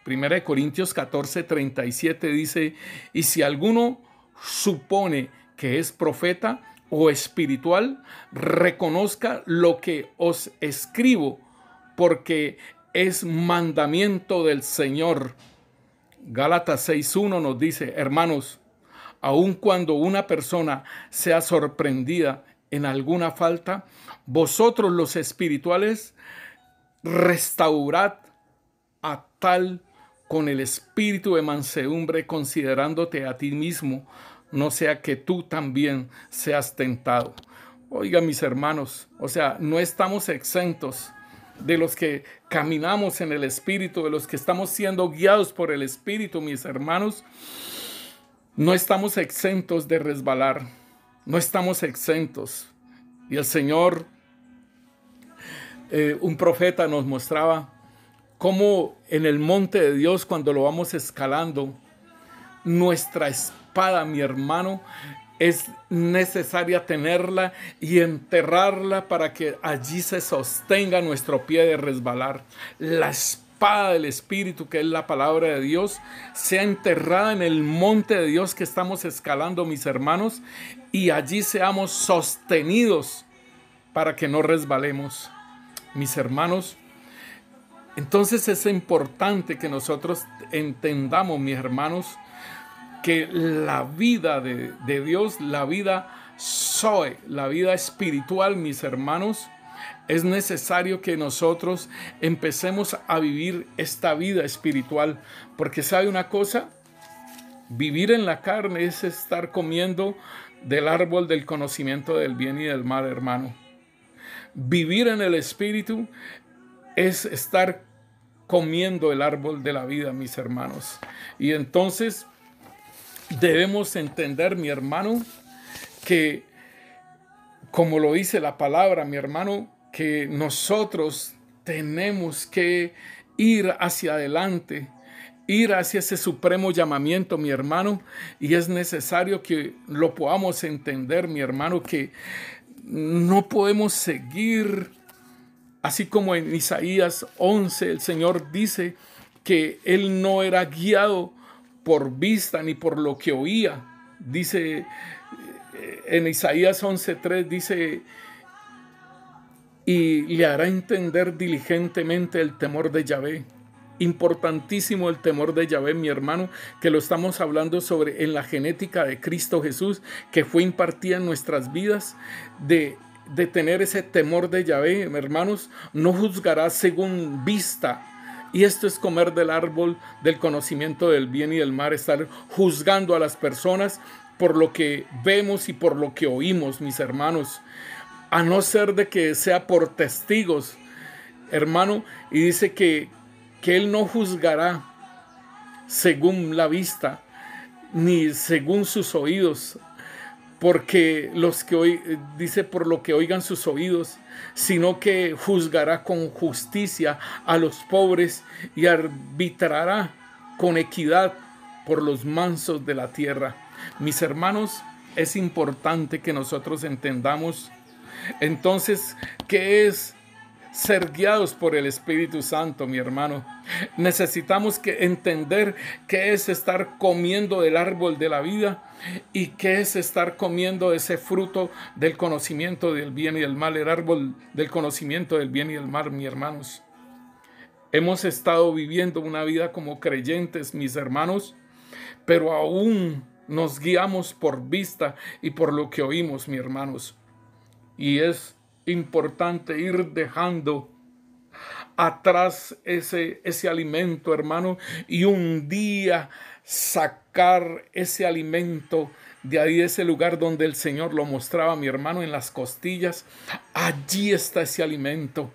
1 Corintios 14:37 dice, y si alguno supone que es profeta o espiritual, reconozca lo que os escribo, porque es mandamiento del Señor. Gálatas 6:1 nos dice, hermanos, aun cuando una persona sea sorprendida en alguna falta, vosotros los espirituales restaurad a tal con el espíritu de mansedumbre, considerándote a ti mismo, no sea que tú también seas tentado. Oiga, mis hermanos, o sea, no estamos exentos de los que caminamos en el Espíritu, de los que estamos siendo guiados por el Espíritu, mis hermanos. No estamos exentos de resbalar, no estamos exentos. Y el Señor, un profeta nos mostraba cómo en el monte de Dios, cuando lo vamos escalando, nuestra espada, mi hermano, es necesaria tenerla y enterrarla para que allí se sostenga nuestro pie de resbalar. La espada del Espíritu, que es la palabra de Dios, sea enterrada en el monte de Dios que estamos escalando, mis hermanos, y allí seamos sostenidos para que no resbalemos, mis hermanos. Entonces es importante que nosotros entendamos, mis hermanos, que la vida de Dios, la vida Zoe, la vida espiritual, mis hermanos, es necesario que nosotros empecemos a vivir esta vida espiritual. Porque ¿sabe una cosa? Vivir en la carne es estar comiendo del árbol del conocimiento del bien y del mal, hermano. Vivir en el espíritu es estar comiendo el árbol de la vida, mis hermanos. Y entonces debemos entender, mi hermano, que como lo dice la palabra, mi hermano, que nosotros tenemos que ir hacia adelante, ir hacia ese supremo llamamiento, mi hermano, y es necesario que lo podamos entender, mi hermano, que no podemos seguir, así como en Isaías 11 el Señor dice que Él no era guiado por vista ni por lo que oía. Dice en Isaías 11:3, dice, y le hará entender diligentemente el temor de Yahvé. Importantísimo el temor de Yahvé, mi hermano, que lo estamos hablando sobre en la genética de Cristo Jesús, que fue impartida en nuestras vidas, de tener ese temor de Yahvé, hermanos. No juzgarás según vista. Y esto es comer del árbol del conocimiento del bien y del mal, estar juzgando a las personas por lo que vemos y por lo que oímos, mis hermanos, a no ser de que sea por testigos, hermano, y dice que Él no juzgará según la vista, ni según sus oídos, porque dice por lo que oigan sus oídos, sino que juzgará con justicia a los pobres y arbitrará con equidad por los mansos de la tierra. Mis hermanos, es importante que nosotros entendamos entonces qué es ser guiados por el Espíritu Santo, mi hermano. Necesitamos entender qué es estar comiendo del árbol de la vida y qué es estar comiendo ese fruto del conocimiento del bien y del mal, el árbol del conocimiento del bien y del mal, mis hermanos. Hemos estado viviendo una vida como creyentes, mis hermanos, pero aún nos guiamos por vista y por lo que oímos, mis hermanos. Y es importante ir dejando atrás ese alimento, hermano, y un día sacar ese alimento de ahí, ese lugar donde el Señor lo mostraba, mi hermano, en las costillas. Allí está ese alimento.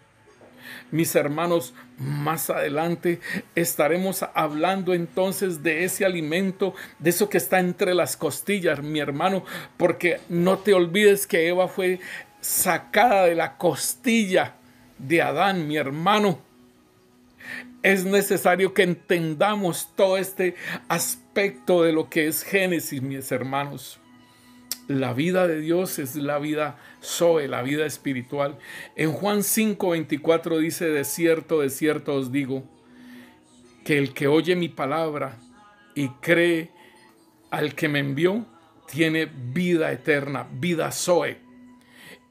Mis hermanos, más adelante estaremos hablando entonces de ese alimento, de eso que está entre las costillas, mi hermano, porque no te olvides que Eva fue sacada de la costilla de Adán, mi hermano. Es necesario que entendamos todo este aspecto de lo que es Génesis, mis hermanos. La vida de Dios es la vida Zoe, la vida espiritual. En Juan 5:24 dice: de cierto os digo, que el que oye mi palabra y cree al que me envió, tiene vida eterna, vida Zoe,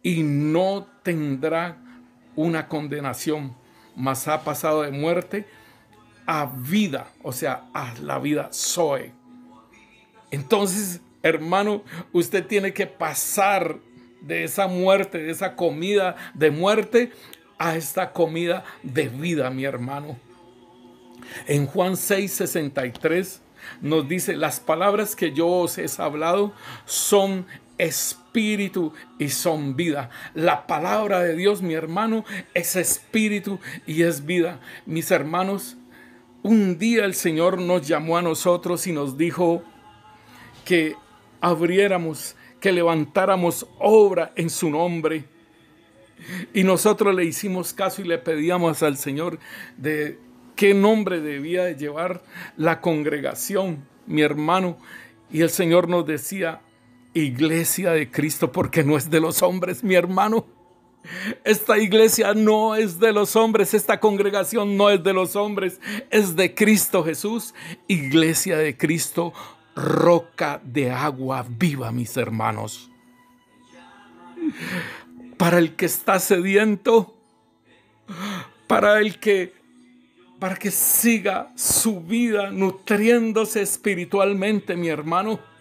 y no tendrá una condenación, mas ha pasado de muerte a vida, o sea, a la vida Zoe. Entonces, hermano, usted tiene que pasar de esa muerte, de esa comida de muerte, a esta comida de vida, mi hermano. En Juan 6:63 nos dice: las palabras que yo os he hablado son espíritu y son vida. La palabra de Dios, mi hermano, es espíritu y es vida. Mis hermanos, un día el Señor nos llamó a nosotros y nos dijo que abriéramos, que levantáramos obra en su nombre. Y nosotros le hicimos caso y le pedíamos al Señor de qué nombre debía de llevar la congregación, mi hermano. Y el Señor nos decía: Iglesia de Cristo, porque no es de los hombres, mi hermano. Esta iglesia no es de los hombres, esta congregación no es de los hombres, es de Cristo Jesús. Iglesia de Cristo, roca de agua viva, mis hermanos. Para el que está sediento, para que siga su vida nutriéndose espiritualmente, mi hermano.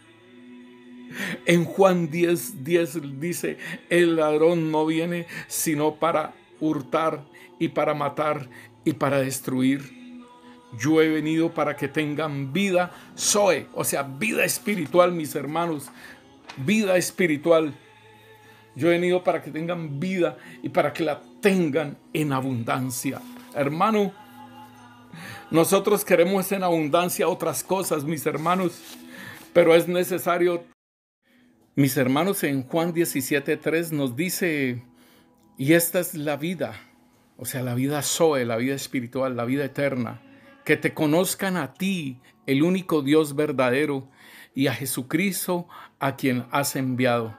En Juan 10:10 dice: el ladrón no viene sino para hurtar y para matar y para destruir. Yo he venido para que tengan vida Zoe, o sea, vida espiritual, mis hermanos, vida espiritual. Yo he venido para que tengan vida y para que la tengan en abundancia. Hermano, nosotros queremos en abundancia otras cosas, mis hermanos, pero es necesario. Mis hermanos, en Juan 17:3 nos dice: y esta es la vida, o sea, la vida Zoe, la vida espiritual, la vida eterna, que te conozcan a ti, el único Dios verdadero, y a Jesucristo, a quien has enviado.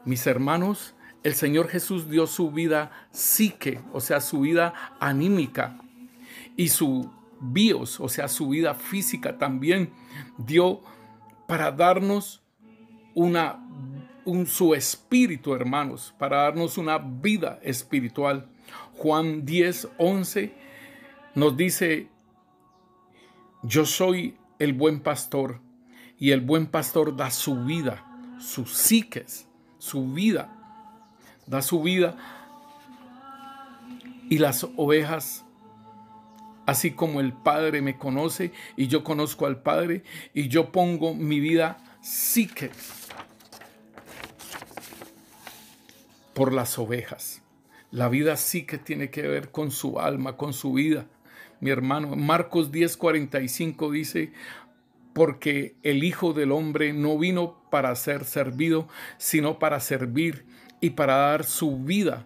Mis hermanos, el Señor Jesús dio su vida psique, o sea, su vida anímica, y su bios, o sea, su vida física también dio para darnos su espíritu, hermanos, para darnos una vida espiritual. Juan 10:11 nos dice: yo soy el buen pastor, y el buen pastor da su vida, sus psiques, su vida, da su vida, y las ovejas, así como el Padre me conoce y yo conozco al Padre, y yo pongo mi vida psique por las ovejas. La vida psique tiene que ver con su alma, con su vida. Mi hermano, Marcos 10:45 dice: porque el Hijo del Hombre no vino para ser servido, sino para servir y para dar su vida,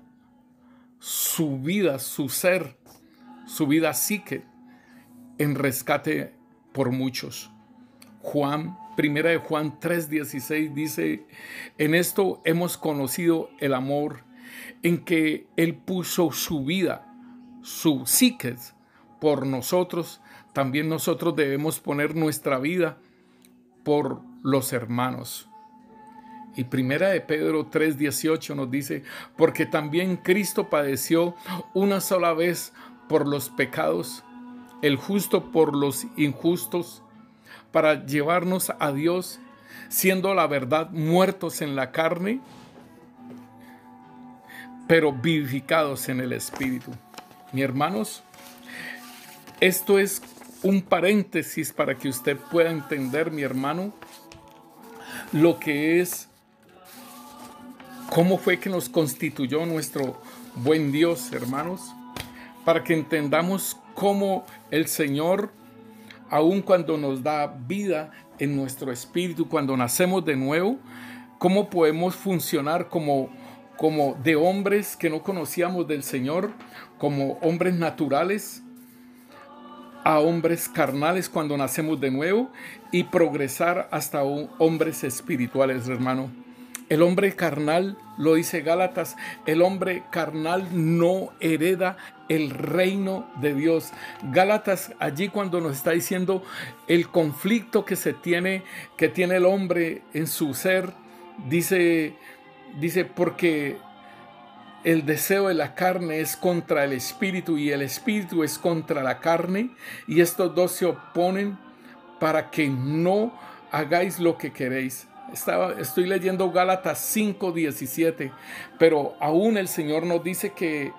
su ser, su vida psique, en rescate por muchos. Primera de Juan 3:16 dice: en esto hemos conocido el amor, en que Él puso su vida, su psique, por nosotros. También nosotros debemos poner nuestra vida por los hermanos. Y primera de Pedro 3:18 nos dice: porque también Cristo padeció una sola vez por los pecados, el justo por los injustos, para llevarnos a Dios, siendo la verdad muertos en la carne, pero vivificados en el Espíritu. Mis hermanos, esto es un paréntesis para que usted pueda entender, mi hermano, lo que es, cómo fue que nos constituyó nuestro buen Dios, hermanos, para que entendamos cómo el Señor, aun cuando nos da vida en nuestro espíritu, cuando nacemos de nuevo, cómo podemos funcionar como de hombres que no conocíamos del Señor, como hombres naturales, a hombres carnales cuando nacemos de nuevo, y progresar hasta hombres espirituales, hermano. El hombre carnal, lo dice Gálatas, el hombre carnal no hereda el reino de Dios. Gálatas, allí cuando nos está diciendo el conflicto que tiene el hombre en su ser, dice porque el deseo de la carne es contra el espíritu y el espíritu es contra la carne, y estos dos se oponen para que no hagáis lo que queréis. Estoy leyendo Gálatas 5:17, pero aún el Señor nos dice que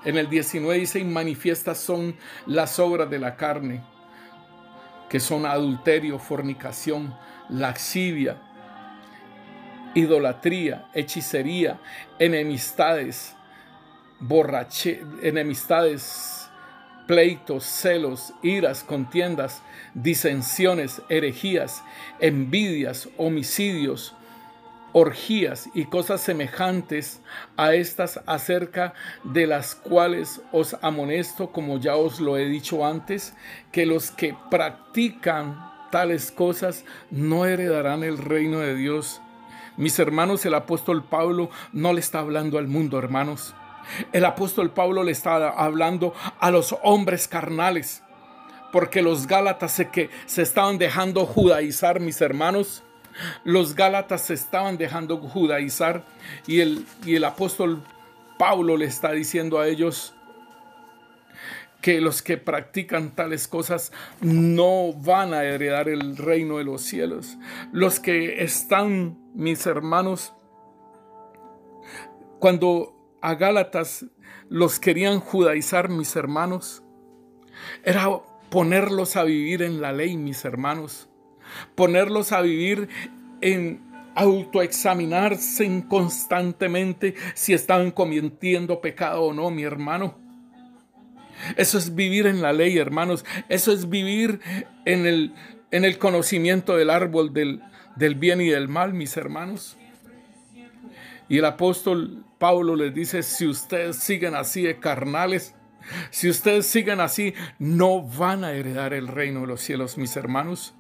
en el 19 dice: y manifiestas son las obras de la carne, que son adulterio, fornicación, lascivia, idolatría, hechicería, enemistades, pleitos, celos, iras, contiendas, disensiones, herejías, envidias, homicidios, orgías y cosas semejantes a estas, acerca de las cuales os amonesto, como ya os lo he dicho antes, que los que practican tales cosas no heredarán el reino de Dios. Mis hermanos, el apóstol Pablo no le está hablando al mundo, hermanos. El apóstol Pablo le está hablando a los hombres carnales, porque los gálatas se estaban dejando judaizar, mis hermanos. Los gálatas se estaban dejando judaizar, y el apóstol Pablo le está diciendo a ellos que los que practican tales cosas no van a heredar el reino de los cielos. Los que están, mis hermanos, cuando a Gálatas los querían judaizar, mis hermanos, era ponerlos a vivir en la ley, mis hermanos, ponerlos a vivir en autoexaminarse constantemente si estaban cometiendo pecado o no, mi hermano. Eso es vivir en la ley, hermanos. Eso es vivir en el conocimiento del árbol del bien y del mal, mis hermanos. Y el apóstol Pablo les dice: si ustedes siguen así de carnales, si ustedes siguen así, no van a heredar el reino de los cielos, mis hermanos.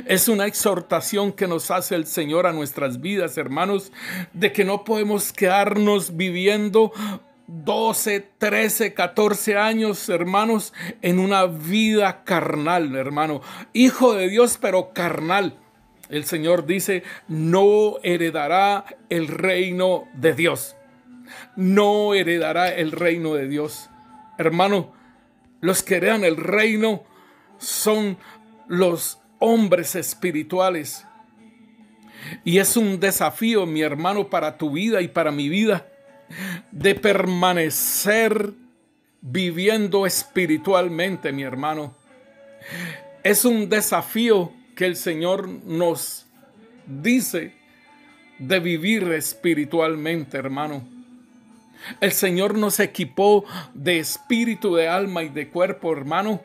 Es una exhortación que nos hace el Señor a nuestras vidas, hermanos, de que no podemos quedarnos viviendo 12, 13, 14 años, hermanos, en una vida carnal, hermano. Hijo de Dios, pero carnal. El Señor dice: no heredará el reino de Dios. No heredará el reino de Dios. Hermano, los que heredan el reino son los hombres espirituales. Y es un desafío, mi hermano, para tu vida y para mi vida, de permanecer viviendo espiritualmente, mi hermano. Es un desafío que el Señor nos dice de vivir espiritualmente, hermano. El Señor nos equipó de espíritu, de alma y de cuerpo, hermano.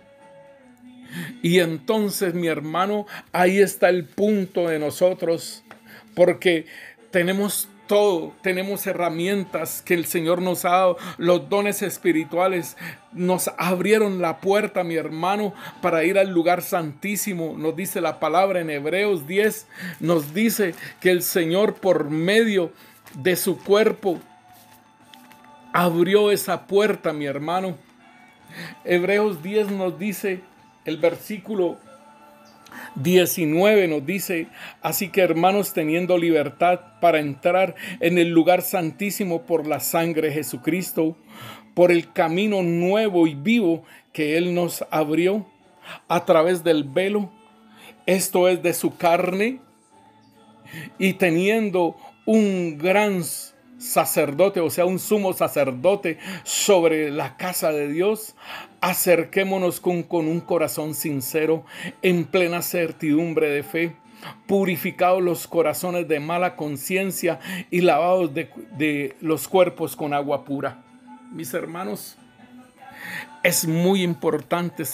Y entonces, mi hermano, ahí está el punto de nosotros, porque tenemos todo, tenemos herramientas que el Señor nos ha dado, los dones espirituales nos abrieron la puerta, mi hermano, para ir al lugar santísimo. Nos dice la palabra en Hebreos 10, nos dice que el Señor por medio de su cuerpo abrió esa puerta, mi hermano. Hebreos 10 nos dice, el versículo 19 nos dice: así que, hermanos, teniendo libertad para entrar en el lugar santísimo por la sangre de Jesucristo, por el camino nuevo y vivo que Él nos abrió a través del velo, esto es de su carne, y teniendo un gran sacerdote, o sea, un sumo sacerdote sobre la casa de Dios, acerquémonos con un corazón sincero, en plena certidumbre de fe, purificados los corazones de mala conciencia y lavados de los cuerpos con agua pura. Mis hermanos, es muy importante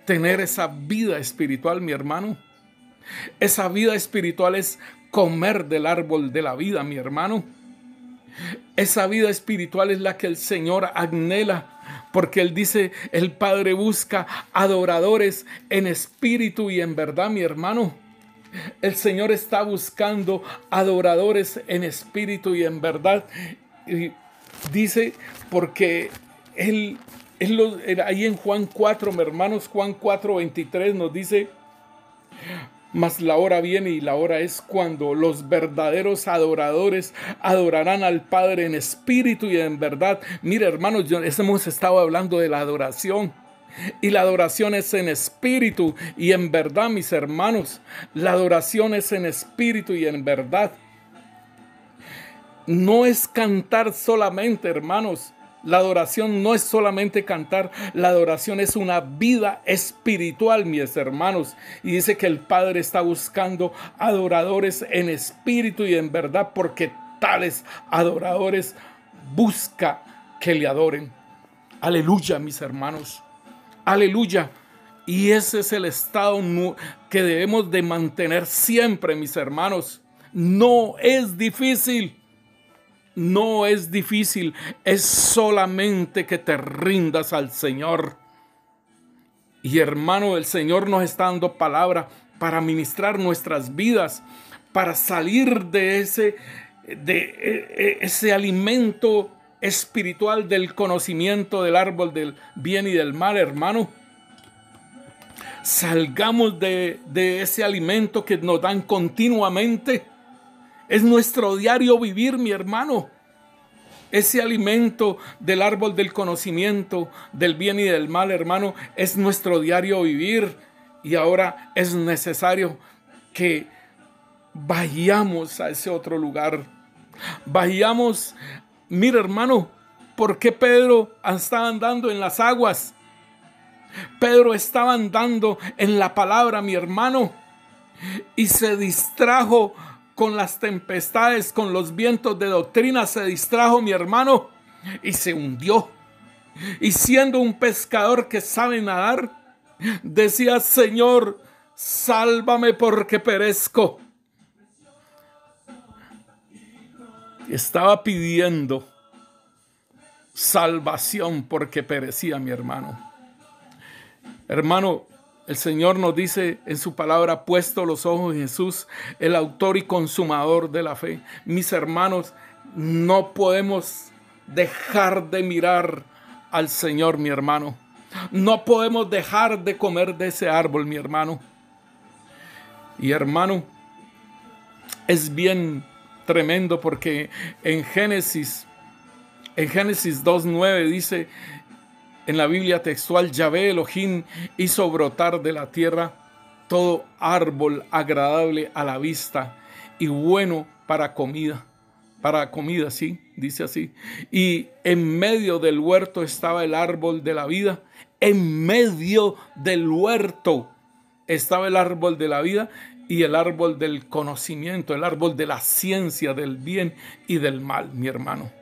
tener esa vida espiritual, mi hermano. Esa vida espiritual es comer del árbol de la vida, mi hermano. Esa vida espiritual es la que el Señor anhela, porque Él dice: el Padre busca adoradores en espíritu y en verdad, mi hermano. El Señor está buscando adoradores en espíritu y en verdad. Y dice, porque Él ahí en Juan 4, mi hermanos, Juan 4:23 nos dice: mas la hora viene y la hora es cuando los verdaderos adoradores adorarán al Padre en espíritu y en verdad. Mire, hermanos, hemos estado hablando de la adoración. Y la adoración es en espíritu y en verdad, mis hermanos. La adoración es en espíritu y en verdad. No es cantar solamente, hermanos. La adoración no es solamente cantar, la adoración es una vida espiritual, mis hermanos. Y dice que el Padre está buscando adoradores en espíritu y en verdad, porque tales adoradores busca que le adoren. Aleluya, mis hermanos. Aleluya. Y ese es el estado que debemos de mantener siempre, mis hermanos. No es difícil. No es difícil, es solamente que te rindas al Señor. Y hermano, el Señor nos está dando palabra para ministrar nuestras vidas, para salir de ese alimento espiritual del conocimiento del árbol del bien y del mal, hermano. Salgamos de ese alimento que nos dan continuamente. Es nuestro diario vivir, mi hermano. Ese alimento del árbol del conocimiento del bien y del mal, hermano, es nuestro diario vivir. Y ahora es necesario que vayamos a ese otro lugar. Vayamos. Mira, hermano, ¿por qué Pedro estaba andando en las aguas? Pedro estaba andando en la palabra, mi hermano, y se distrajo con las tempestades, con los vientos de doctrina. Se distrajo, mi hermano, y se hundió. Y siendo un pescador que sabe nadar, decía: Señor, sálvame porque perezco. Estaba pidiendo salvación porque perecía, mi hermano. Hermano, el Señor nos dice en su palabra: puesto los ojos en Jesús, el autor y consumador de la fe. Mis hermanos, no podemos dejar de mirar al Señor, mi hermano. No podemos dejar de comer de ese árbol, mi hermano. Y hermano, es bien tremendo porque en Génesis 2:9 dice, en la Biblia textual: Yahvé Elohim hizo brotar de la tierra todo árbol agradable a la vista y bueno para comida. Para comida, sí, dice así. Y en medio del huerto estaba el árbol de la vida. En medio del huerto estaba el árbol de la vida. y el árbol del conocimiento, el árbol de la ciencia del bien y del mal, mi hermano.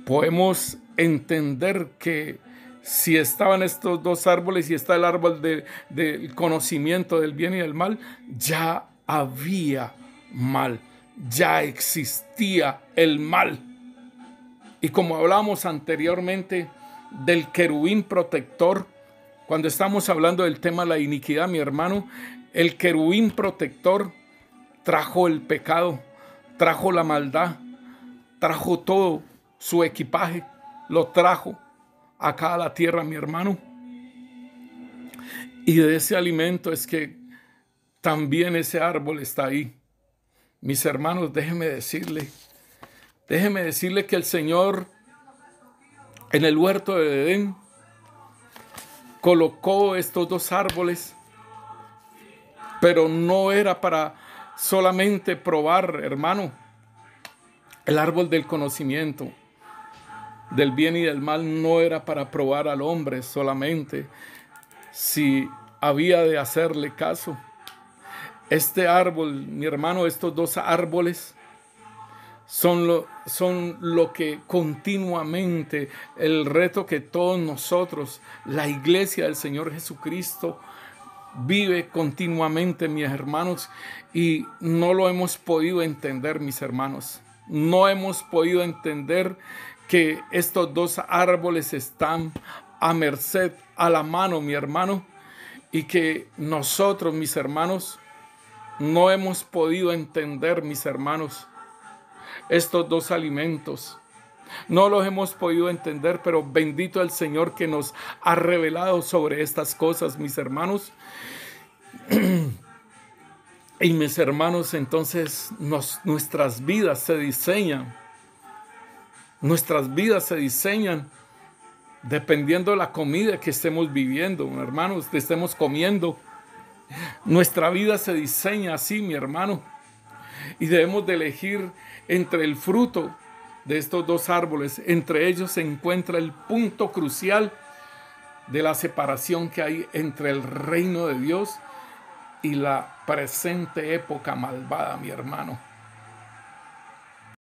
Podemos entender que si estaban estos dos árboles y está el árbol del conocimiento del bien y del mal, ya había mal, ya existía el mal. Y como hablamos anteriormente del querubín protector, cuando estamos hablando del tema de la iniquidad, mi hermano, el querubín protector trajo el pecado, trajo la maldad, trajo todo su equipaje, lo trajo acá a la tierra, mi hermano. Y de ese alimento es que también ese árbol está ahí. Mis hermanos, déjeme decirle que el Señor en el huerto de Edén colocó estos dos árboles, pero no era para solamente probar, hermano, el árbol del conocimiento del bien y del mal no era para probar al hombre solamente si había de hacerle caso. Este árbol, mi hermano, estos dos árboles son lo que continuamente, el reto que todos nosotros, la iglesia del Señor Jesucristo, vive continuamente, mis hermanos, y no lo hemos podido entender, mis hermanos. No hemos podido entender que estos dos árboles están a merced, a la mano, mi hermano, y que nosotros, mis hermanos, no hemos podido entender, mis hermanos, estos dos alimentos. No los hemos podido entender, pero bendito el Señor que nos ha revelado sobre estas cosas, mis hermanos. Y mis hermanos, entonces nuestras vidas se diseñan. Nuestras vidas se diseñan dependiendo de la comida que estemos viviendo, hermanos, que estemos comiendo. Nuestra vida se diseña así, mi hermano. Y debemos de elegir entre el fruto de estos dos árboles. Entre ellos se encuentra el punto crucial de la separación que hay entre el reino de Dios y la presente época malvada, mi hermano.